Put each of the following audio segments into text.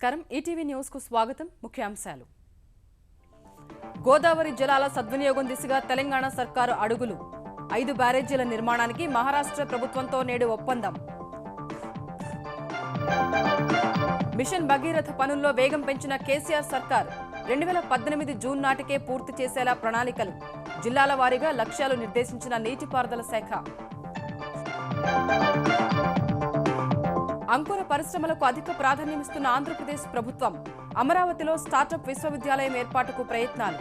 నమస్కారం ETV news కు స్వాగతం ముఖ్యాంశాలు గోదావరి జలాల సద్వినియోగం దిశగా తెలంగాణ సర్కారు అడుగులు 5 బ్యారేజీల నిర్మాణానికి మహారాష్ట్ర ప్రభుత్వంతో నేడు ఒప్పందం మిషన్ భగీరథ పనుల్లో వేగం పెంచిన కేసీఆర్ సర్కార్ 2018 జూన్ నాటికే పూర్తి చేసేలా ప్రణాళికలు జిల్లాల వారీగా లక్ష్యాలు నిర్దేశించిన నీటిపారుదల శాఖ అంకుర పరిశ్రమలకు అధిక ప్రాధాన్యమిస్తున్న ఆంధ్రప్రదేశ్ ప్రభుత్వం అమరావతిలో స్టార్టప్ విశ్వవిద్యాలయం ఏర్పాటుకు ప్రయత్నాలు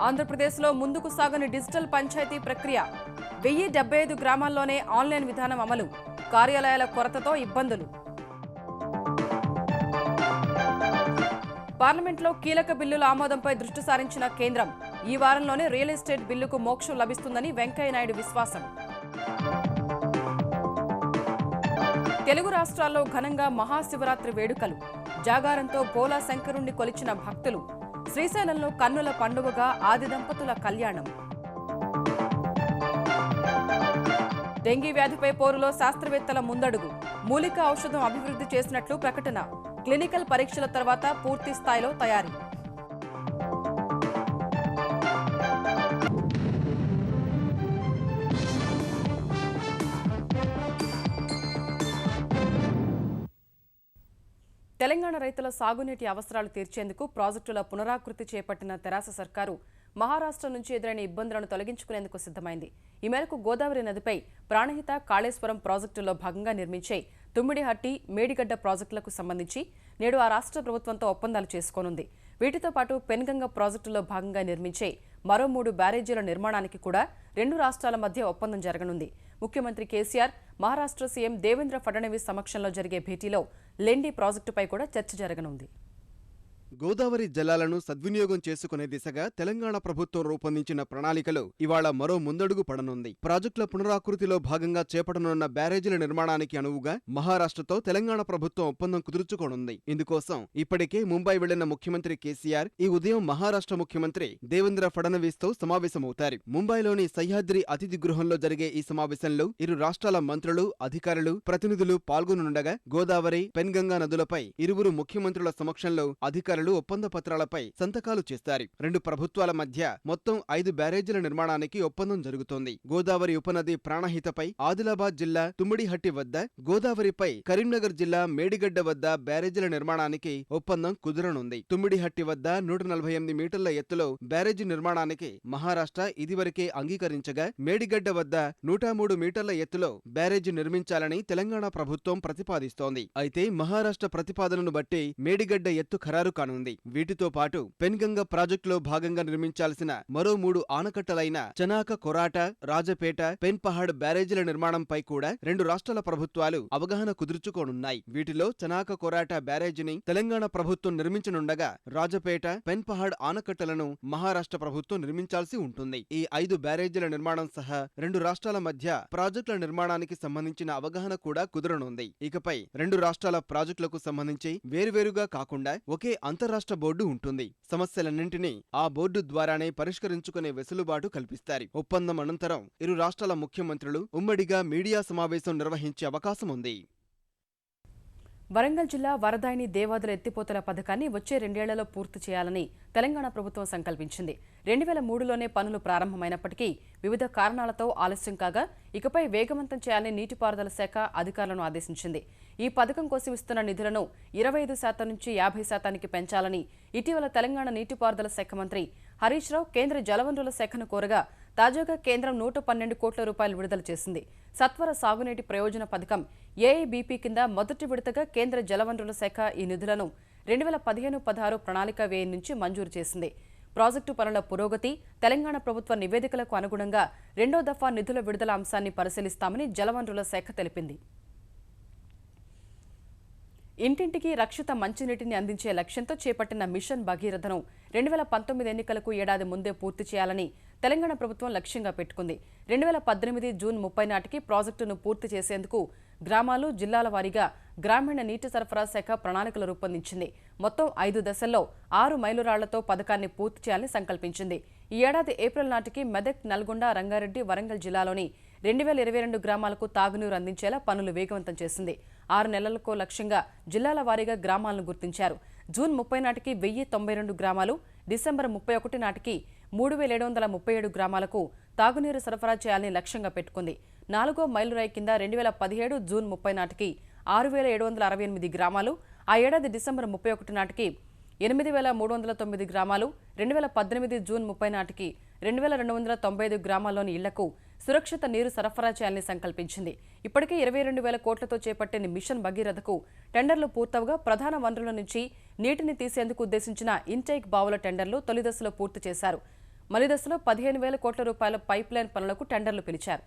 ఆంధ్రప్రదేశ్లో ముందుకు సాగని డిజిటల్ పంచాయతీ ప్రక్రియ 1075 గ్రామాల్లోనే ఆన్లైన్ విధానం అమలు కార్యాలయాల కొరతతో ఇబ్బందులు పార్లమెంట్లో కీలక బిల్లుల ఆమోదంపై దృష్టి సారించిన కేంద్రం ఈ వారంలోనే రియల్ ఎస్టేట్ బిల్లుకు మోక్షం లభిస్తుందని వెంకయ్యనాయుడు విశ్వాసం తెలుగు రాష్ట్రాల్లో ఘనంగా మహాశివరాత్రి వేడుకలు జాగారంతో బోలా శంకరుణ్ణి కొలిచిన భక్తులు శ్రీశైలంలో కన్నుల పండుగగా ఆది దంపతుల కళ్యాణం డెంగీ వ్యాధిపై పోరులో శాస్త్రవేత్తల ముందడుగు మూలిక ఔషధం అభివృద్ధి చేసినట్లు ప్రకటన క్లినికల్ పరీక్షల తర్వాత పూర్తి స్థాయిలో తయారీ తెలంగాణ రైతుల సాగునీటి అవసరాలు తీర్చేందుకు ప్రాజెక్టుల పునరాకృతి చేపట్టిన తెరాస సర్కారు మహారాష్ట్ర నుంచి ఎదురైన ఇబ్బందులను తొలగించుకునేందుకు సిద్ధమైంది ఈ మేరకు గోదావరి నదిపై ప్రాణహిత కాళేశ్వరం ప్రాజెక్టులో భాగంగా నిర్మించే తుమ్మిడిహట్టి మేడిగడ్డ ప్రాజెక్టులకు సంబంధించి నేడు ఆ రాష్ట్ర ప్రభుత్వంతో ఒప్పందాలు చేసుకోనుంది వీటితో పాటు పెన్గంగ ప్రాజెక్టులో భాగంగా నిర్మించే మరో 3 బ్యారేజీల నిర్మాణానికి కూడా 2 రాష్ట్రాల మధ్య ఒప్పందం జరగనుంది ముఖ్యమంత్రి కేసీఆర్ మహారాష్ట్ర సీఎం దేవేంద్ర ఫడ్నవీస్ సమక్షంలో జరిగే భేటీలో లెండి ప్రాజెక్టుపై కూడా చర్చ జరగనుంది గోదావరి జలాలను సద్వినియోగం చేసుకునే దిశగా తెలంగాణ ప్రభుత్వం రూపొందించిన ప్రణాళికలో ఇవాళ మరో ముందడుగు పడనుంది ప్రాజెక్టుల పునరాకృతిలో భాగంగా చేపట్టనున్న బ్యారేజీల నిర్మాణానికి అనువుగా మహారాష్ట్రతో తెలంగాణ ప్రభుత్వం ఒప్పందం కుదుర్చుకోనుంది ఇందుకోసం ఇప్పటికే ముంబై వెళ్లిన ముఖ్యమంత్రి కేసీఆర్ ఈ ఉదయం మహారాష్ట్ర ముఖ్యమంత్రి దేవేంద్ర ఫడ్నవీస్ తో సమావేశమవుతారు ముంబైలోని సహ్యాద్రి అతిథి గృహంలో జరిగే ఈ సమావేశంలో ఇరు రాష్ట్రాల మంత్రులు అధికారులు ప్రతినిధులు పాల్గొననుండగా గోదావరి పెన్గంగా నదులపై ఇరువురు ముఖ్యమంత్రుల సమక్షంలో అధికారులు ఒప్పంద పత్రాలపై సంతకాలు చేస్తారు 2 ప్రభుత్వాల మధ్య మొత్తం 5 బ్యారేజీల నిర్మాణానికి ఒప్పందం జరుగుతోంది గోదావరి ఉపనది ప్రాణహితపై ఆదిలాబాద్ జిల్లా తుమ్మిడిహట్టి వద్ద గోదావరిపై కరీంనగర్ జిల్లా మేడిగడ్డ వద్ద బ్యారేజీల నిర్మాణానికి ఒప్పందం కుదరనుంది తుమ్మిడిహట్టి వద్ద 148 మీటర్ల ఎత్తులో బ్యారేజీ నిర్మాణానికి మహారాష్ట్ర ఇదివరకే అంగీకరించగా మేడిగడ్డ వద్ద 103 మీటర్ల ఎత్తులో బ్యారేజీ నిర్మించాలని తెలంగాణ ప్రభుత్వం ప్రతిపాదిస్తోంది అయితే మహారాష్ట్ర ప్రతిపాదనను బట్టి మేడిగడ్డ ఎత్తు ఖరారు కానుంది వీటితో పాటు పెన్గంగ ప్రాజెక్టులో భాగంగా నిర్మించాల్సిన మరో 3 ఆనకట్టలైన చనాక కొరాట రాజపేట పెన్పహాడ్ బ్యారేజీల నిర్మాణంపై కూడా 2 రాష్ట్రాల ప్రభుత్వాలు అవగాహన కుదుర్చుకోనున్నాయి వీటిలో చనాక కొరాట బ్యారేజీని తెలంగాణ ప్రభుత్వం నిర్మించనుండగా రాజపేట పెన్పహాడ్ ఆనకట్టలను మహారాష్ట్ర ప్రభుత్వం నిర్మించాల్సి ఉంటుంది ఈ 5 బ్యారేజీల నిర్మాణం సహా 2 రాష్ట్రాల మధ్య ప్రాజెక్టుల నిర్మాణానికి సంబంధించిన అవగాహన కూడా కుదరనుంది ఇకపై 2 రాష్ట్రాల ప్రాజెక్టులకు సంబంధించి వేర్వేరుగా కాకుండా ఒకే అంతర్రాష్ట్ర బోర్డు ఉంటుంది సమస్యలన్నింటినీ ఆ బోర్డు ద్వారానే పరిష్కరించుకునే వెసులుబాటు కల్పిస్తారు ఒప్పందం అనంతరం ఇరు రాష్ట్రాల ముఖ్యమంత్రులు ఉమ్మడిగా మీడియా సమావేశం నిర్వహించే అవకాశం ఉంది వరంగల్ జిల్లా వరదాయిని దేవాదుల ఎత్తిపోతల పథకాన్ని వచ్చే 2 ఏళ్లలో పూర్తి చేయాలని తెలంగాణ ప్రభుత్వం సంకల్పించింది 2003లోనే పనులు ప్రారంభమైనప్పటికీ వివిధ కారణాలతో ఆలస్యం కాగా ఇకపై వేగవంతం చేయాలని నీటిపారుదల శాఖ అధికారులను ఆదేశించింది ఈ పథకం కోసం ఇస్తున్న నిధులను 25% నుంచి 50%కి పెంచాలని ఇటీవల తెలంగాణ నీటిపారుదల శాఖ మంత్రి హరీష్ రావు కేంద్ర జలవనరుల శాఖను కోరగా తాజాగా కేంద్రం 112 కోట్ల రూపాయలు విడుదల చేసింది సత్వర సాగునీటి ప్రయోజన పథకం ఏఐబీపీ కింద మొదటి విడతగా కేంద్ర జలవనరుల శాఖ ఈ నిధులను 2015-16 ప్రణాళిక వ్యయం నుంచి మంజూరు చేసింది ప్రాజెక్టు పనుల పురోగతి తెలంగాణ ప్రభుత్వ నివేదికలకు అనుగుణంగా 2వ దఫా నిధుల విడుదల అంశాన్ని పరిశీలిస్తామని జలవనరుల శాఖ తెలిపింది ఇంటింటికి రక్షిత మంచినీటిని అందించే లక్ష్యంతో చేపట్టిన మిషన్ భగీరథను 2019 ఎన్నికలకు ఏడాది ముందే పూర్తి చేయాలని తెలంగాణ ప్రభుత్వం లక్ష్యంగా పెట్టుకుంది 2018 జూన్ 30 నాటికి ప్రాజెక్టును పూర్తి చేసేందుకు గ్రామాలు జిల్లాల వారీగా గ్రామీణ నీటి సరఫరా శాఖ ప్రణాళికలు రూపొందించింది మొత్తం 5 దశల్లో 6 మైలురాళ్లతో పథకాన్ని పూర్తి చేయాలని సంకల్పించింది ఈ ఏడాది ఏప్రిల్ నాటికి మెదక్ నల్గొండ రంగారెడ్డి వరంగల్ జిల్లాలోని 2022 గ్రామాలకు తాగునీరు అందించేలా పనులు వేగవంతం చేసింది. 6 నెలలకు లక్ష్యంగా జిల్లాల వారీగా గ్రామాలను గుర్తించారు. జూన్ 30 నాటికి 1092 గ్రామాలు, డిసెంబర్ 31 నాటికి 3737 గ్రామాలకు తాగునీరు సరఫరా చేయాలని లక్ష్యంగా పెట్టుకుంది. 4వ మైలురాయి కింద 2017 జూన్ 30 నాటికి 6768 గ్రామాలు, ఆ ఏడాది డిసెంబర్ 31 నాటికి 8309 గ్రామాలు, 2018 జూన్ 30 నాటికి 2295 గ్రామాల్లోని ఇళ్లకు సురక్షిత నీరు సరఫరా చేయాలని సంకల్పించింది. ఇప్పటికే 22,000 కోట్లతో చేపట్టిన మిషన్ భగీరథకు టెండర్లు పూర్తవగా ప్రధాన వనరుల నుంచి నీటిని తీసేందుకు ఉద్దేశించిన ఇన్టేక్ బావుల టెండర్లు తొలి దశలో పూర్తి చేశారు. మలి దశలో 15,000 కోట్ల రూపాయల పైప్లైన్ పనులకు టెండర్లు పిలిచారు.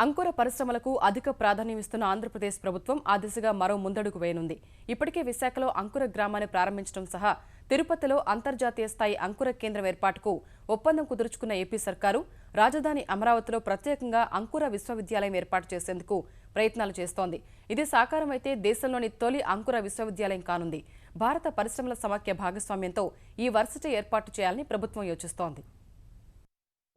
అంకుర పరిశ్రమలకు అధిక ప్రాధాన్యమిస్తున్న ఆంధ్రప్రదేశ్ ప్రభుత్వం ఆ దిశగా మరో ముందడుగు వేయనుంది. ఇప్పటికే విశాఖలో అంకుర గ్రామాన్ని ప్రారంభించడం సహా తిరుపతిలో అంతర్జాతీయ స్థాయి అంకుర కేంద్రం ఏర్పాటుకు ఒప్పందం కుదుర్చుకున్న ఏపీ సర్కారు రాజధాని అమరావతిలో ప్రత్యేకంగా అంకుర విశ్వవిద్యాలయం ఏర్పాటు చేసేందుకు ప్రయత్నాలు చేస్తోంది. ఇది సాకారమైతే దేశంలోని తొలి అంకుర విశ్వవిద్యాలయం కానుంది. భారత పరిశ్రమల సమాఖ్య భాగస్వామ్యంతో ఈ వర్సిటీ ఏర్పాటు చేయాలని ప్రభుత్వం యోచిస్తోంది.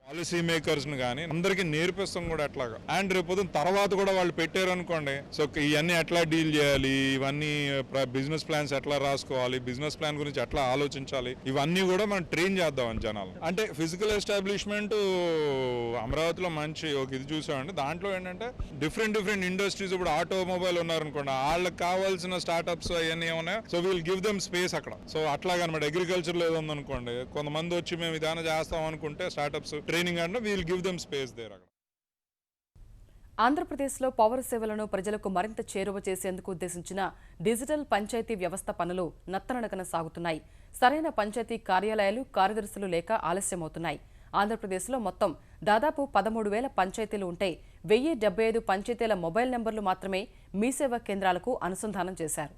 పాలసీ మేకర్స్ ని కానీ అందరికి నేర్పిస్తాం కూడా ఎట్లాగా. అండ్ రేపు తర్వాత కూడా వాళ్ళు పెట్టారు అనుకోండి, సో ఇవన్నీ ఎట్లా డీల్ చేయాలి, ఇవన్నీ బిజినెస్ ప్లాన్స్ ఎట్లా రాసుకోవాలి, బిజినెస్ ప్లాన్ గురించి ఎట్లా ఆలోచించాలి, ఇవన్నీ కూడా మనం ట్రైన్ చేద్దాం జనాలు. అంటే ఫిజికల్ ఎస్టాబ్లిష్మెంట్ అమరావతిలో మంచి ఒక ఇది చూసామండి. దాంట్లో ఏంటంటే డిఫరెంట్ ఇండస్ట్రీస్, ఇప్పుడు ఆటోమొబైల్ ఉన్నారనుకోండి, వాళ్ళకి కావాల్సిన స్టార్ట్అప్స్ అవన్నీ ఏమన్నా, so we'll give them space అక్కడ. సో అట్లాగనమాట. అగ్రికల్చర్ లో ఉందనుకోండి, కొంతమంది వచ్చి మేము ఇదాన చేస్తాం అనుకుంటే స్టార్ట్అప్స్ ట్రైనింగ్ అంటే we'll give them space there. ఆంధ్రప్రదేశ్లో పౌర సేవలను ప్రజలకు మరింత చేరువ చేసేందుకు ఉద్దేశించిన డిజిటల్ పంచాయతీ వ్యవస్థ పనులు నత్తనడకన సాగుతున్నాయి. సరైన పంచాయతీ కార్యాలయాలు, కార్యదర్శులు లేక ఆలస్యమవుతున్నాయి. ఆంధ్రప్రదేశ్లో మొత్తం దాదాపు 13,000 పంచాయతీలు ఉంటే 1,075 పంచాయతీల మొబైల్ నెంబర్లు మాత్రమే మీ సేవా కేంద్రాలకు అనుసంధానం చేశారు.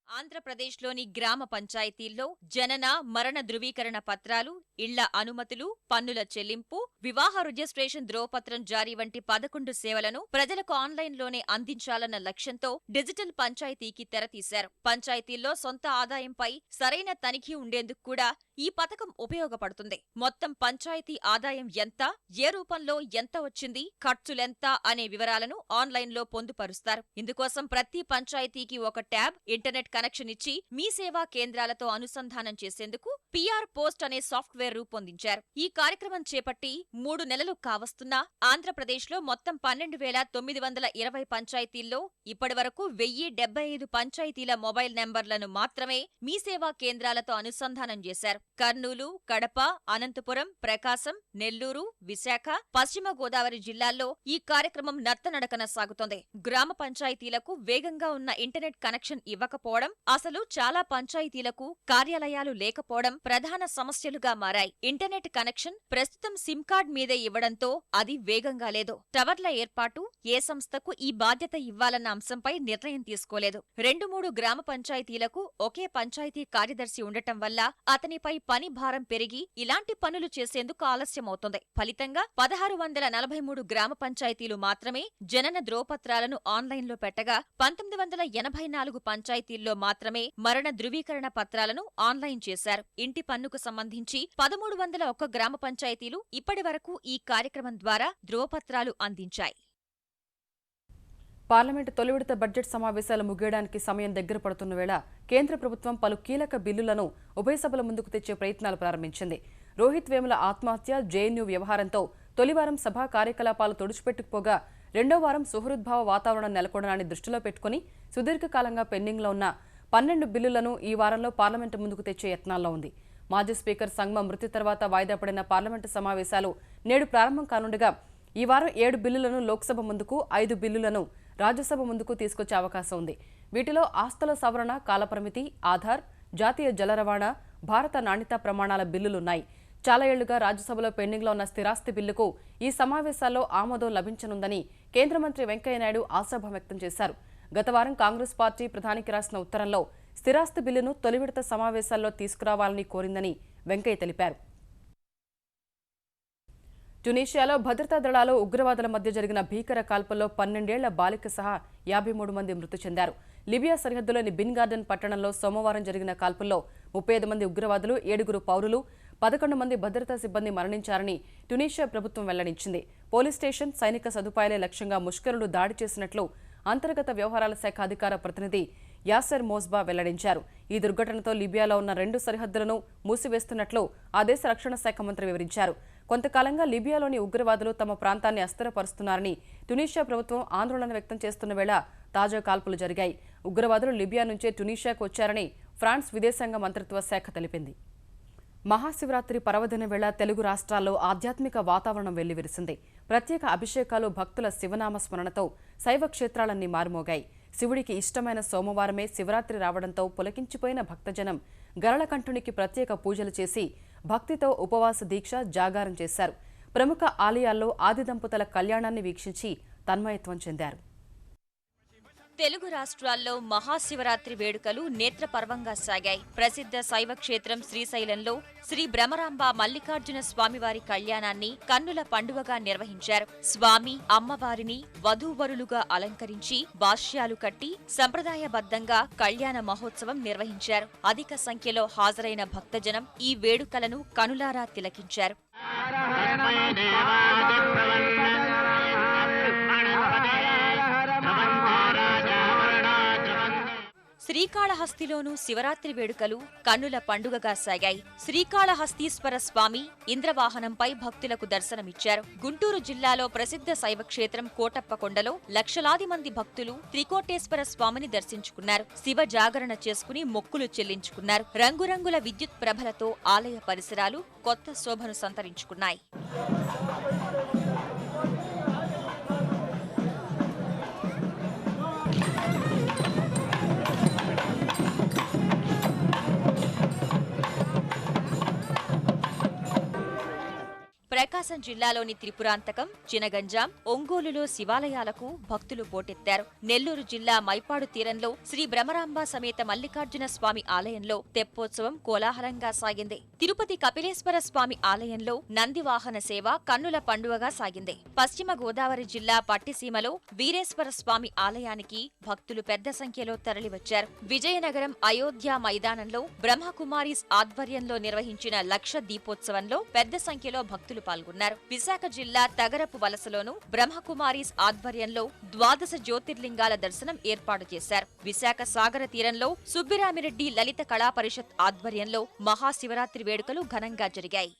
ఆంధ్రప్రదేశ్లోని గ్రామ పంచాయతీల్లో జనన, మరణ ధృవీకరణ పత్రాలు, ఇళ్ల అనుమతులు, పన్నుల చెల్లింపు, వివాహ రిజిస్ట్రేషన్ ధ్రువపత్రం జారీ వంటి 11 సేవలను ప్రజలకు ఆన్లైన్లోనే అందించాలన్న లక్ష్యంతో డిజిటల్ పంచాయతీకి తెరతీశారు. పంచాయతీల్లో సొంత ఆదాయంపై సరైన తనిఖీ ఉండేందుకు కూడా ఈ పథకం ఉపయోగపడుతుంది. మొత్తం పంచాయతీ ఆదాయం ఎంత, ఏ రూపంలో ఎంత వచ్చింది, ఖర్చులెంత అనే వివరాలను ఆన్లైన్లో పొందుపరుస్తారు. ఇందుకోసం ప్రతి పంచాయతీకి ఒక ట్యాబ్, ఇంటర్నెట్ కనెక్షన్ ఇచ్చి మీ సేవా కేంద్రాలతో అనుసంధానం చేసేందుకు పిఆర్ పోస్ట్ అనే సాఫ్ట్వేర్ రూపొందించారు. ఈ కార్యక్రమం చేపట్టి 3 నెలలు కావస్తున్నా ఆంధ్రప్రదేశ్లో మొత్తం 12,920 పంచాయతీల్లో ఇప్పటివరకు 1,075 పంచాయతీల మొబైల్ నెంబర్లను మాత్రమే మీ సేవా కేంద్రాలతో అనుసంధానం చేశారు. కర్నూలు, కడప, అనంతపురం, ప్రకాశం, నెల్లూరు, విశాఖ, పశ్చిమ గోదావరి జిల్లాల్లో ఈ కార్యక్రమం నత్తనడకన సాగుతోంది. గ్రామ పంచాయతీలకు వేగంగా ఉన్న ఇంటర్నెట్ కనెక్షన్ ఇవ్వకపోవడం, అసలు చాలా పంచాయతీలకు కార్యాలయాలు లేకపోవడం ప్రధాన సమస్యలుగా మారాయి. ఇంటర్నెట్ కనెక్షన్ ప్రస్తుతం సిమ్ కార్డ్ మీదే ఇవ్వడంతో అది వేగంగా లేదు. టవర్ల ఏర్పాటు ఏ సంస్థకు ఈ బాధ్యత ఇవ్వాలన్న అంశంపై నిర్ణయం తీసుకోలేదు. 2-3 గ్రామ పంచాయతీలకు ఒకే పంచాయతీ కార్యదర్శి ఉండటం వల్ల అతనిపై పని భారం పెరిగి ఇలాంటి పనులు చేసేందుకు ఆలస్యమవుతోంది. ఫలితంగా 1,643 గ్రామ పంచాయతీలు మాత్రమే జనన ధ్రువపత్రాలను ఆన్లైన్లో పెట్టగా 1,984 పంచాయతీల్లో మాత్రమే మరణ ధృవీకరణ పత్రాలను ఆన్లైన్ చేశారు. ఇంటి పన్నుకు సంబంధించి 1,301 గ్రామ పంచాయతీలు ఇప్పటివరకు ఈ కార్యక్రమం ద్వారా ధ్రువపత్రాలు అందించాయి. పార్లమెంటు తొలి విడత బడ్జెట్ సమావేశాలు ముగియడానికి సమయం దగ్గర పడుతున్న వేళ కేంద్ర ప్రభుత్వం పలు కీలక బిల్లులను ఉభయ సభల ముందుకు తెచ్చే ప్రయత్నాలు ప్రారంభించింది. రోహిత్ వేముల ఆత్మహత్య, జేఎన్యూ వ్యవహారంతో తొలివారం సభా కార్యకలాపాలు తుడిచిపెట్టుకుపోగా రెండో వారం సుహృద్భావ వాతావరణం నెలకొనడాన్ని దృష్టిలో పెట్టుకుని సుదీర్ఘకాలంగా పెండింగ్లో ఉన్న 12 బిల్లులను ఈ వారంలో పార్లమెంటు ముందుకు తెచ్చే యత్నాల్లో ఉంది. మాజీ స్పీకర్ సంగ్మ మృతి తర్వాత వాయిదా పడిన పార్లమెంటు సమావేశాలు నేడు ప్రారంభం కానుండగా ఈ వారం 7 బిల్లులను లోక్సభ ముందుకు, 5 బిల్లులను రాజ్యసభ ముందుకు తీసుకొచ్చే అవకాశం ఉంది. వీటిలో ఆస్తుల సవరణ, కాలపరిమితి, ఆధార్, జాతీయ జల రవాణా, భారత నాణ్యతా ప్రమాణాల బిల్లులున్నాయి. చాలా ఏళ్లుగా రాజ్యసభలో పెండింగ్లో ఉన్న స్థిరాస్తి బిల్లుకు ఈ సమావేశాల్లో ఆమోదం లభించనుందని కేంద్ర మంత్రి వెంకయ్యనాయుడు ఆశాభావం వ్యక్తం చేశారు. గత వారం కాంగ్రెస్ పార్టీ ప్రధానికి రాసిన ఉత్తరంలో స్థిరాస్తి బిల్లును తొలి విడత సమావేశాల్లో తీసుకురావాలని కోరిందని వెంకయ్య తెలిపారు. ట్యునీషియాలో భద్రతా దళాలు, ఉగ్రవాదుల మధ్య జరిగిన భీకర కాల్పుల్లో 12 ఏళ్ల బాలిక సహా 53 మంది మృతి చెందారు. లిబియా సరిహద్దులోని బిన్ గార్డెన్ పట్టణంలో సోమవారం జరిగిన కాల్పుల్లో 35 మంది ఉగ్రవాదులు, 7 పౌరులు, 11 మంది భద్రతా సిబ్బంది మరణించారని ట్యునీషియా ప్రభుత్వం వెల్లడించింది. పోలీస్ స్టేషన్, సైనిక సదుపాయాలే లక్ష్యంగా ముష్కరులు దాడి చేసినట్లు అంతర్గత వ్యవహారాల శాఖ అధికార ప్రతినిధి యాసర్ మోస్బా వెల్లడించారు. ఈ దుర్ఘటనతో లిబియాలో ఉన్న 2 సరిహద్దులను మూసివేస్తున్నట్లు ఆ దేశ రక్షణ శాఖ మంత్రి వివరించారు. కొంతకాలంగా లిబియాలోని ఉగ్రవాదులు తమ ప్రాంతాన్ని అస్థిరపరుస్తున్నారని ట్యునీషియా ప్రభుత్వం ఆందోళన వ్యక్తం చేస్తున్న వేళ తాజా కాల్పులు జరిగాయి. ఉగ్రవాదులు లిబియా నుంచే ట్యునీషియాకు వచ్చారని ఫ్రాన్స్ విదేశాంగ మంత్రిత్వ శాఖ తెలిపింది. మహాశివరాత్రి పర్వదిన వేళ తెలుగు రాష్ట్రాల్లో ఆధ్యాత్మిక వాతావరణం వెల్లివిరిసింది. ప్రత్యేక అభిషేకాలు, భక్తుల శివనామ స్మరణతో శైవ క్షేత్రాలన్నీ మారుమోగాయి. శివుడికి ఇష్టమైన సోమవారమే శివరాత్రి రావడంతో పులకించిపోయిన భక్తజనం గరళకంఠునికి ప్రత్యేక పూజలు చేసి భక్తితో ఉపవాస దీక్ష, జాగారం చేశారు. ప్రముఖ ఆలయాల్లో ఆది దంపతుల కళ్యాణాన్ని వీక్షించి తన్మయత్వం చెందారు. తెలుగు రాష్ట్రాల్లో మహాశివరాత్రి వేడుకలు నేత్రపర్వంగా సాగాయి. ప్రసిద్ధ శైవ క్షేత్రం శ్రీశైలంలో శ్రీ భ్రమరాంబ మల్లికార్జున స్వామివారి కళ్యాణాన్ని కన్నుల పండుగగా నిర్వహించారు. స్వామి, అమ్మవారిని వధూవరులుగా అలంకరించి భాష్యాలు కట్టి సంప్రదాయబద్ధంగా కళ్యాణ మహోత్సవం నిర్వహించారు. అధిక సంఖ్యలో హాజరైన భక్తజనం ఈ వేడుకలను కనులారా తిలకించారు. శ్రీకాళహస్తిలోనూ శివరాత్రి వేడుకలు కన్నుల పండుగగా సాగాయి. శ్రీకాళహస్తీశ్వర స్వామి ఇంద్రవాహనంపై భక్తులకు దర్శనమిచ్చారు. గుంటూరు జిల్లాలో ప్రసిద్ధ శైవక్షేత్రం కోటప్పకొండలో లక్షలాది మంది భక్తులు త్రికోటేశ్వర స్వామిని దర్శించుకున్నారు. శివ జాగరణ చేసుకుని మొక్కులు చెల్లించుకున్నారు. రంగురంగుల విద్యుత్ ప్రభలతో ఆలయ పరిసరాలు కొత్త శోభను సంతరించుకున్నాయి. ప్రకాశం జిల్లాలోని త్రిపురాంతకం, చినగంజాం, ఒంగోలులో శివాలయాలకు భక్తులు పోటెత్తారు. నెల్లూరు జిల్లా మైపాడు తీరంలో శ్రీ భ్రమరాంబ సమేత మల్లికార్జున స్వామి ఆలయంలో తెప్పోత్సవం కోలాహలంగా సాగింది. తిరుపతి కపిలేశ్వర స్వామి ఆలయంలో నందివాహన సేవ కన్నుల పండుగగా సాగింది. పశ్చిమ గోదావరి జిల్లా పట్టిసీమలో వీరేశ్వర స్వామి ఆలయానికి భక్తులు పెద్ద సంఖ్యలో తరలివచ్చారు. విజయనగరం అయోధ్య మైదానంలో బ్రహ్మకుమారీస్ ఆధ్వర్యంలో నిర్వహించిన లక్ష దీపోత్సవంలో పెద్ద సంఖ్యలో భక్తులు పాల్గొన్నారు. విశాఖ జిల్లా తగరపు వలసలోను బ్రహ్మకుమారీస్ ఆధ్వర్యంలో 12 జ్యోతిర్లింగాల దర్శనం ఏర్పాటు చేశారు. విశాఖ సాగర తీరంలో సుబ్బిరామిరెడ్డి లలిత కళా పరిషత్ ఆధ్వర్యంలో మహాశివరాత్రి వేడుకలు ఘనంగా జరిగాయి.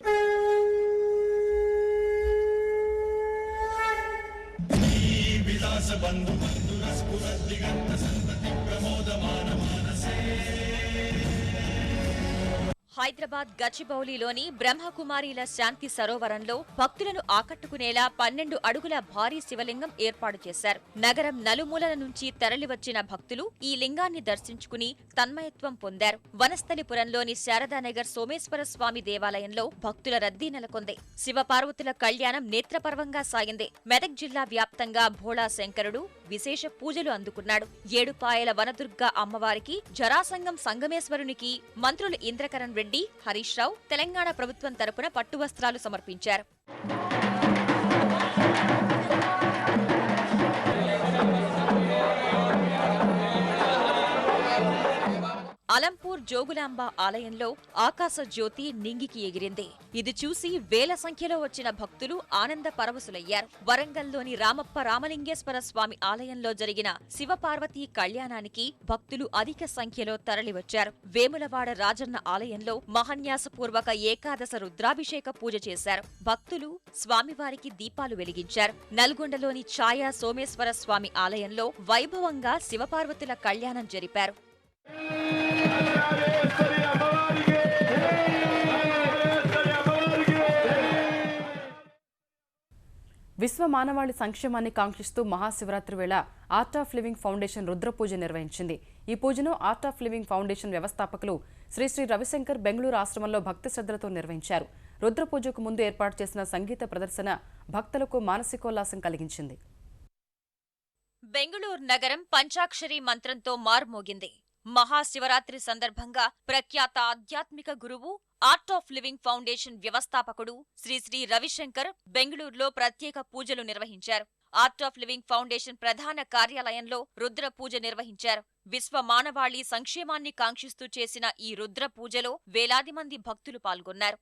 హైదరాబాద్ గచ్చిబౌలిలోని బ్రహ్మకుమారీల శాంతి సరోవరంలో భక్తులను ఆకట్టుకునేలా 12 అడుగుల భారీ శివలింగం ఏర్పాటు చేశారు. నగరం నలుమూలల నుంచి తరలివచ్చిన భక్తులు ఈ లింగాన్ని దర్శించుకుని తన్మయత్వం పొందారు. వనస్థలిపురంలోని శారదానగర్ సోమేశ్వర స్వామి దేవాలయంలో భక్తుల రద్దీ నెలకొంది. శివపార్వతుల కళ్యాణం నేత్రపర్వంగా సాగింది. మెదక్ జిల్లా వ్యాప్తంగా భోళా శంకరుడు విశేష పూజలు అందుకున్నాడు. ఏడుపాయల వనదుర్గ అమ్మవారికి, జరాసంగం సంగమేశ్వరునికి మంత్రులు ఇంద్రకరణ్ రెడ్డి, హరీష్ రావు తెలంగాణ ప్రభుత్వం తరపున పట్టు వస్త్రాలు సమర్పించారు. అలంపూర్ జోగులాంబ ఆలయంలో ఆకాశ జ్యోతి నింగికి ఎగిరింది. ఇది చూసి వేల సంఖ్యలో వచ్చిన భక్తులు ఆనంద పరవశులయ్యారు. వరంగల్లోని రామప్ప రామలింగేశ్వర స్వామి ఆలయంలో జరిగిన శివపార్వతీ కళ్యాణానికి భక్తులు అధిక సంఖ్యలో తరలివచ్చారు. వేములవాడ రాజన్న ఆలయంలో మహాన్యాసపూర్వక ఏకాదశ రుద్రాభిషేక పూజ చేశారు. భక్తులు స్వామివారికి దీపాలు వెలిగించారు. నల్గొండలోని ఛాయా సోమేశ్వర స్వామి ఆలయంలో వైభవంగా శివపార్వతుల కళ్యాణం జరిపారు. విశ్వ మానవాళి సంక్షేమాన్ని కాంక్షిస్తూ మహాశివరాత్రి వేళ ఆర్ట్ ఆఫ్ లివింగ్ ఫౌండేషన్ రుద్రపూజ నిర్వహించింది. ఈ పూజను ఆర్ట్ ఆఫ్ లివింగ్ ఫౌండేషన్ వ్యవస్థాపకులు శ్రీ రవిశంకర్ బెంగళూరు ఆశ్రమంలో భక్తి శ్రద్ధలతో నిర్వహించారు. రుద్రపూజకు ముందు ఏర్పాటు చేసిన సంగీత ప్రదర్శన భక్తులకు మానసికోల్లాసం కలిగించింది. బెంగళూరు నగరం పంచాక్షరి మంత్రంతో మార్మోగింది. మహాశివరాత్రి సందర్భంగా ప్రఖ్యాత ఆధ్యాత్మిక గురువు ఆర్ట్ ఆఫ్ లివింగ్ ఫౌండేషన్ వ్యవస్థాపకుడు శ్రీ రవిశంకర్ బెంగళూరులో ప్రత్యేక పూజలు నిర్వహించారు. ఆర్ట్ ఆఫ్ లివింగ్ ఫౌండేషన్ ప్రధాన కార్యాలయంలో రుద్ర పూజ నిర్వహించారు. విశ్వ మానవాళి సంక్షేమాన్ని కాంక్షిస్తూ చేసిన ఈ రుద్ర పూజలో వేలాది మంది భక్తులు పాల్గొన్నారు.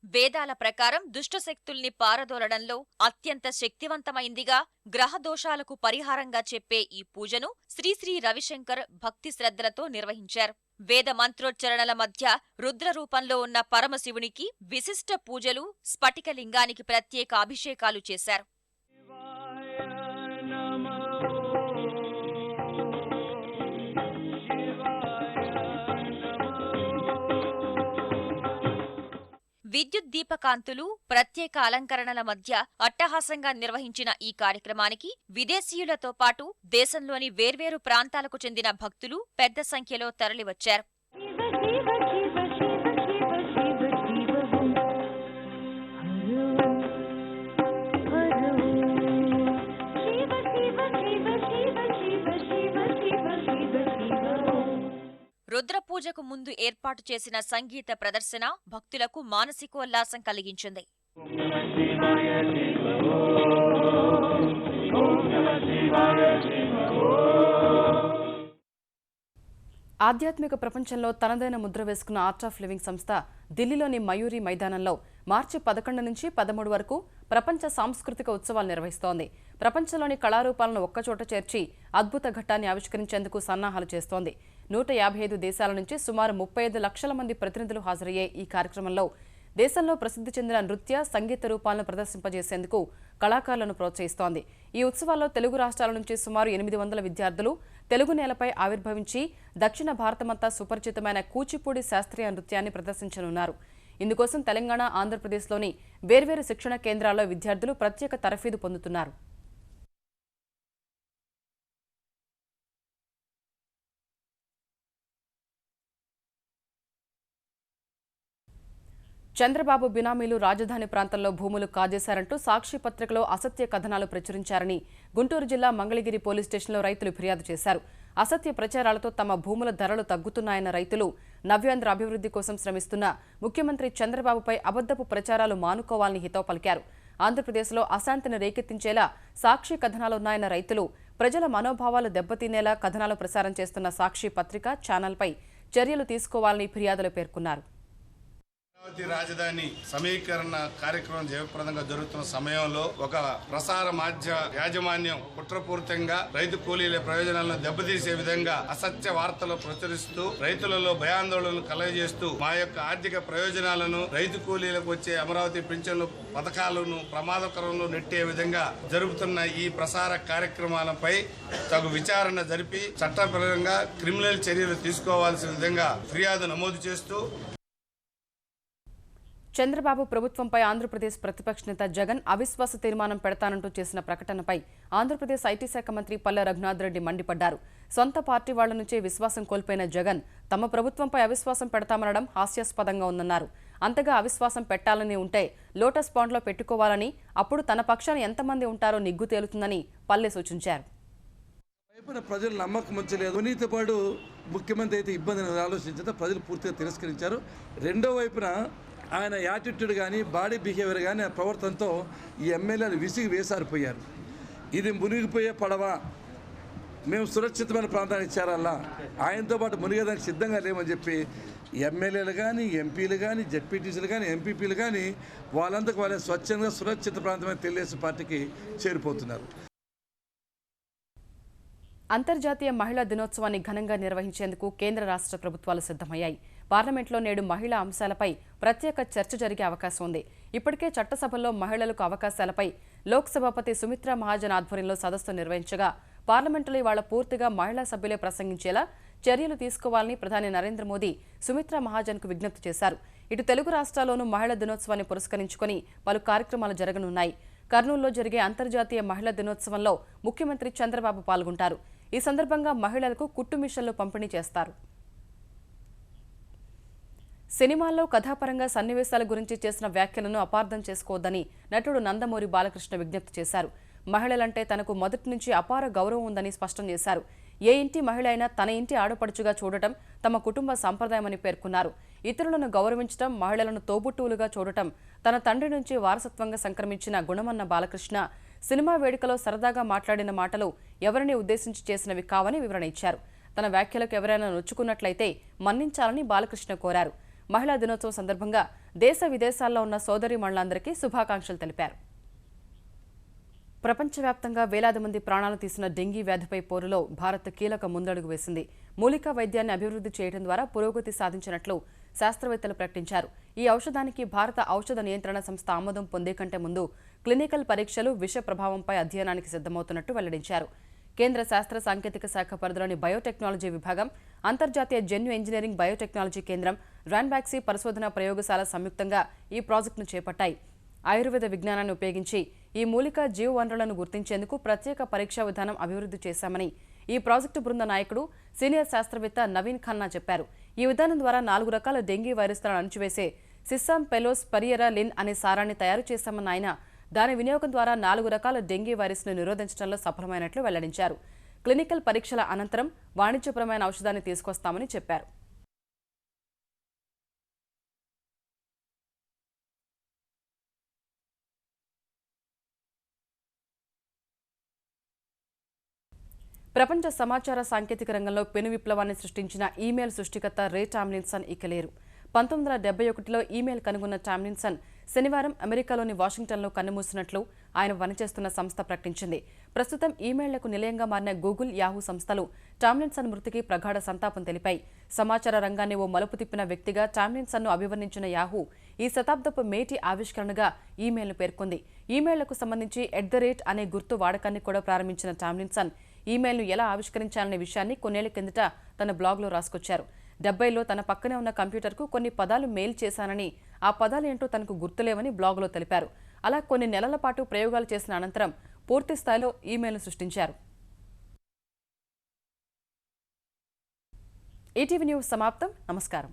వేదాల ప్రకారం దుష్టశక్తుల్ని పారదోలడంలో అత్యంత శక్తివంతమైందిగా, గ్రహ దోషాలకు పరిహారంగా చెప్పే ఈ పూజను శ్రీ రవిశంకర్ భక్తి శ్రద్ధలతో నిర్వహించారు. వేద మంత్రోచ్చరణల మధ్య రుద్ర రూపంలో ఉన్న పరమశివునికి విశిష్ట పూజలు, స్ఫటికలింగానికి ప్రత్యేక అభిషేకాలు చేశారు. విద్యుత్ దీపకాంతులు, ప్రత్యేక అలంకరణల మధ్య అట్టహాసంగా నిర్వహించిన ఈ కార్యక్రమానికి విదేశీయులతో పాటు దేశంలోని వేర్వేరు ప్రాంతాలకు చెందిన భక్తులు పెద్ద సంఖ్యలో తరలివచ్చారు. రుద్రపూజకు ముందు ఏర్పాటు చేసిన సంగీత ప్రదర్శన భక్తులకు మానసికోల్లాసం కలిగించింది. ఆధ్యాత్మిక ప్రపంచంలో తనదైన ముద్ర వేసుకున్న ఆర్ట్ ఆఫ్ లివింగ్ సంస్థ ఢిల్లీలోని మయూరి మైదానంలో మార్చి 11 నుంచి 13 వరకు ప్రపంచ సాంస్కృతిక ఉత్సవాలు నిర్వహిస్తోంది. ప్రపంచంలోని కళారూపాలను ఒక్కచోట చేర్చి అద్భుత ఘట్టాన్ని ఆవిష్కరించేందుకు సన్నాహాలు చేస్తోంది. 155 దేశాల నుంచి సుమారు 35 లక్షల మంది ప్రతినిధులు హాజరయ్యే ఈ కార్యక్రమంలో దేశంలో ప్రసిద్ధి చెందిన నృత్య, సంగీత రూపాలను ప్రదర్శింపజేసేందుకు కళాకారులను ప్రోత్సహిస్తోంది. ఈ ఉత్సవాల్లో తెలుగు రాష్ట్రాల నుంచి సుమారు 800 విద్యార్థులు తెలుగు నేలపై ఆవిర్భవించి దక్షిణ భారతమంతా సుపరిచితమైన కూచిపూడి శాస్త్రీయ నృత్యాన్ని ప్రదర్శించనున్నారు. ఇందుకోసం తెలంగాణ, ఆంధ్రప్రదేశ్లోని వేర్వేరు శిక్షణ కేంద్రాల్లో విద్యార్థులు ప్రత్యేక తరఫీదు పొందుతున్నారు. చంద్రబాబు బినామీలు రాజధాని ప్రాంతంలో భూములు కాజేశారంటూ సాక్షి పత్రికలో అసత్య కథనాలు ప్రచురించారని గుంటూరు జిల్లా మంగళగిరి పోలీస్ స్టేషన్లో రైతులు ఫిర్యాదు చేశారు. అసత్య ప్రచారాలతో తమ భూముల ధరలు తగ్గుతున్నాయన్న రైతులు నవ్యాంధ్ర అభివృద్ధి కోసం శ్రమిస్తున్న ముఖ్యమంత్రి చంద్రబాబుపై అబద్ధపు ప్రచారాలు మానుకోవాలని హితవు పలికారు. ఆంధ్రప్రదేశ్లో అశాంతిని రేకెత్తించేలా సాక్షి కథనాలున్నాయన్న రైతులు ప్రజల మనోభావాలు దెబ్బతినేలా కథనాలు ప్రసారం చేస్తున్న సాక్షి పత్రిక, ఛానల్పై చర్యలు తీసుకోవాలని ఫిర్యాదులు పేర్కొన్నారు. అమరావతి రాజధాని సమీకరణ కార్యక్రమం జయప్రదంగా జరుగుతున్న సమయంలో ఒక ప్రసార మాధ్య యాజమాన్యం కుట్రపూరితంగా రైతు కూలీల ప్రయోజనాలను దెబ్బతీసే విధంగా అసత్య వార్తలు ప్రచురిస్తూ రైతులలో భయాందోళనలు కలగజేస్తూ మా యొక్క ఆర్థిక ప్రయోజనాలను రైతు కూలీలకు వచ్చే అమరావతి పింఛన్లు పథకాలను ప్రమాదకరంలో నెట్టే విధంగా జరుగుతున్న ఈ ప్రసార కార్యక్రమాలపై తగు విచారణ జరిపి చట్టపరంగా క్రిమినల్ చర్యలు తీసుకోవాల్సిన విధంగా ఫిర్యాదు నమోదు చేస్తూ చంద్రబాబు ప్రభుత్వంపై ఆంధ్రప్రదేశ్ ప్రతిపక్ష నేత జగన్ అవిశ్వాస తీర్మానం పెడతానంటూ చేసిన ప్రకటనపై ఆంధ్రప్రదేశ్ ఐటీ శాఖ మంత్రి పల్లె రఘునాథ్ రెడ్డి మండిపడ్డారు. సొంత పార్టీ వాళ్ల నుంచే విశ్వాసం కోల్పోయిన జగన్ తమ ప్రభుత్వంపై అవిశ్వాసం పెడతామనడం హాస్యాస్పదంగా ఉందన్నారు. అంతగా అవిశ్వాసం పెట్టాలని ఉంటే లోటస్ పాండ్లో పెట్టుకోవాలని, అప్పుడు తన పక్షాన ఎంతమంది ఉంటారో నిగ్గు తేలుతుందని పల్లె సూచించారు. ప్రజలు నమ్మకం ఉంచలేదు. అవినీతి పాటు ముఖ్యమంత్రి అయితే ఇబ్బందిని ఆలోచించితే ప్రజలు పూర్తిగా తిరస్కరించారు. రెండో వైపున ఆయన యాటిట్యూడ్ కానీ, బాడీ బిహేవియర్ కానీ, ఆ ప్రవర్తనతో ఈ ఎమ్మెల్యేలు విసిగి వేసారిపోయారు. ఇది మునిగిపోయే పడవ, మేము సురక్షితమైన ప్రాంతానికి చేరాలా, ఆయనతో పాటు మునిగేదానికి సిద్ధంగా లేమని చెప్పి ఎమ్మెల్యేలు కానీ, ఎంపీలు కానీ, జెడ్పీటీసీలు కానీ, ఎంపీపీలు కానీ వాళ్ళంతకు వాళ్ళే స్వచ్ఛంగా సురక్షిత ప్రాంతమైన తెలుగుదేశం పార్టీకి చేరిపోతున్నారు. అంతర్జాతీయ మహిళా దినోత్సవాన్ని ఘనంగా నిర్వహించేందుకు కేంద్ర రాష్ట్ర ప్రభుత్వాలు సిద్ధమయ్యాయి. పార్లమెంట్లో నేడు మహిళా అంశాలపై ప్రత్యేక చర్చ జరిగే అవకాశం ఉంది. ఇప్పటికే చట్టసభల్లో మహిళలకు అవకాశాలపై లోక్సభాపతి సుమిత్రా మహాజన్ ఆధ్వర్యంలో సదస్సు నిర్వహించగా పార్లమెంటులో ఇవాళ పూర్తిగా మహిళా సభ్యులే ప్రసంగించేలా చర్యలు తీసుకోవాలని ప్రధాని నరేంద్ర మోదీ సుమిత్రా మహాజన్కు విజ్ఞప్తి చేశారు. ఇటు తెలుగు రాష్ట్రాల్లోనూ మహిళా దినోత్సవాన్ని పురస్కరించుకుని పలు కార్యక్రమాలు జరగనున్నాయి. కర్నూలులో జరిగే అంతర్జాతీయ మహిళా దినోత్సవంలో ముఖ్యమంత్రి చంద్రబాబు పాల్గొంటారు. ఈ సందర్భంగా మహిళలకు కుట్టు మిషన్లు పంపిణీ చేస్తారు. సినిమాల్లో కథాపరంగా సన్నివేశాల గురించి చేసిన వ్యాఖ్యలను అపార్థం చేసుకోవద్దని నటుడు నందమూరి బాలకృష్ణ విజ్ఞప్తి చేశారు. మహిళలంటే తనకు మొదటి నుంచి అపార గౌరవం ఉందని స్పష్టం చేశారు. ఏ ఇంటి మహిళ అయినా తన ఇంటి ఆడపడుచుగా చూడటం తమ కుటుంబ సంప్రదాయమని పేర్కొన్నారు. ఇతరులను గౌరవించడం, మహిళలను తోబుట్టువులుగా చూడటం తన తండ్రి నుంచి వారసత్వంగా సంక్రమించిన గుణమన్న బాలకృష్ణ సినిమా వేడుకలో సరదాగా మాట్లాడిన మాటలు ఎవరిని ఉద్దేశించి చేసినవి కావని వివరణ ఇచ్చారు. తన వ్యాఖ్యలకు ఎవరైనా నొచ్చుకున్నట్లయితే మన్నించాలని బాలకృష్ణ కోరారు. మహిళా దినోత్సవం సందర్భంగా దేశ విదేశాల్లో ఉన్న సోదరీమణులందరికీ శుభాకాంక్షలు తెలిపారు. ప్రపంచవ్యాప్తంగా వేలాది మంది ప్రాణాలు తీసిన డెంగీ వ్యాధిపై పోరులో భారత్ కీలక ముందడుగు వేసింది. మూలికా వైద్యాన్ని అభివృద్ధి చేయడం ద్వారా పురోగతి సాధించినట్లు శాస్త్రవేత్తలు ప్రకటించారు. ఈ ఔషధానికి భారత ఔషధ నియంత్రణ సంస్థ ఆమోదం పొందే కంటే ముందు క్లినికల్ పరీక్షలు విష ప్రభావంపై అధ్యయనానికి సిద్ధమవుతున్నట్టు వెల్లడించారు. కేంద్ర శాస్త్ర సాంకేతిక శాఖ పరిధిలోని బయోటెక్నాలజీ విభాగం, అంతర్జాతీయ జన్యు ఇంజనీరింగ్ బయోటెక్నాలజీ కేంద్రం, రాన్బాక్సీ పరిశోధన ప్రయోగశాల సంయుక్తంగా ఈ ప్రాజెక్టును చేపట్టాయి. ఆయుర్వేద విజ్ఞానాన్ని ఉపయోగించి ఈ మూలిక జీవ వనరులను గుర్తించేందుకు ప్రత్యేక పరీక్షా విధానం అభివృద్ధి చేశామని ఈ ప్రాజెక్టు బృంద నాయకుడు సీనియర్ శాస్త్రవేత్త నవీన్ ఖన్నా చెప్పారు. ఈ విధానం ద్వారా 4 రకాల డెంగీ వైరస్లను అణచివేసే సిస్సామ్ పెలోస్ పరియరా లిన్ అనే సారాన్ని తయారు చేశామన్న ఆయన దాని వినియోగం ద్వారా 4 రకాల డెంగీ వైరస్ను నిరోధించడంలో సఫలమైనట్లు వెల్లడించారు. క్లినికల్ పరీక్షల అనంతరం వాణిజ్యపరమైన ఔషధాన్ని తీసుకొస్తామని చెప్పారు. ప్రపంచ సమాచార సాంకేతిక రంగంలో పెను విప్లవాన్ని సృష్టించిన ఈమెయిల్ సృష్టికర్త రే టామ్లిన్సన్ ఇక లేరు. 1971లో ఈమెయిల్ కనుగొన్న టామ్లిన్సన్ శనివారం అమెరికాలోని వాషింగ్టన్లో కన్నుమూసినట్లు ఆయన పనిచేస్తున్న సంస్థ ప్రకటించింది. ప్రస్తుతం ఈమెయిళ్లకు నిలయంగా మారిన గూగుల్, యాహూ సంస్థలు టామ్లిన్సన్ మృతికి ప్రగాఢ సంతాపం తెలిపాయి. సమాచార రంగాన్ని ఓ మలుపు తిప్పిన వ్యక్తిగా టామ్లిన్సన్ను అభివర్ణించిన యాహూ ఈ శతాబ్దపు మేటి ఆవిష్కరణగా ఈమెయిల్ను పేర్కొంది. ఈమెయిళ్లకు సంబంధించి @ అనే గుర్తు వాడకాన్ని కూడా ప్రారంభించిన టామ్లిన్సన్ ఈమెయిల్ను ఎలా ఆవిష్కరించాలనే విషయాన్ని కొన్నేళ్ల కిందట తన బ్లాగ్లో రాసుకొచ్చారు. 70లో తన పక్కనే ఉన్న కంప్యూటర్కు కొన్ని పదాలు మెయిల్ చేశానని, ఆ పదాలు ఏంటో తనకు గుర్తులేవని బ్లాగులో తెలిపారు. అలా కొన్ని నెలల పాటు ప్రయోగాలు చేసిన అనంతరం పూర్తి స్థాయిలో ఈమెయిల్ను సృష్టించారు. ఈటీవీ న్యూస్ సమాప్తం. నమస్కారం.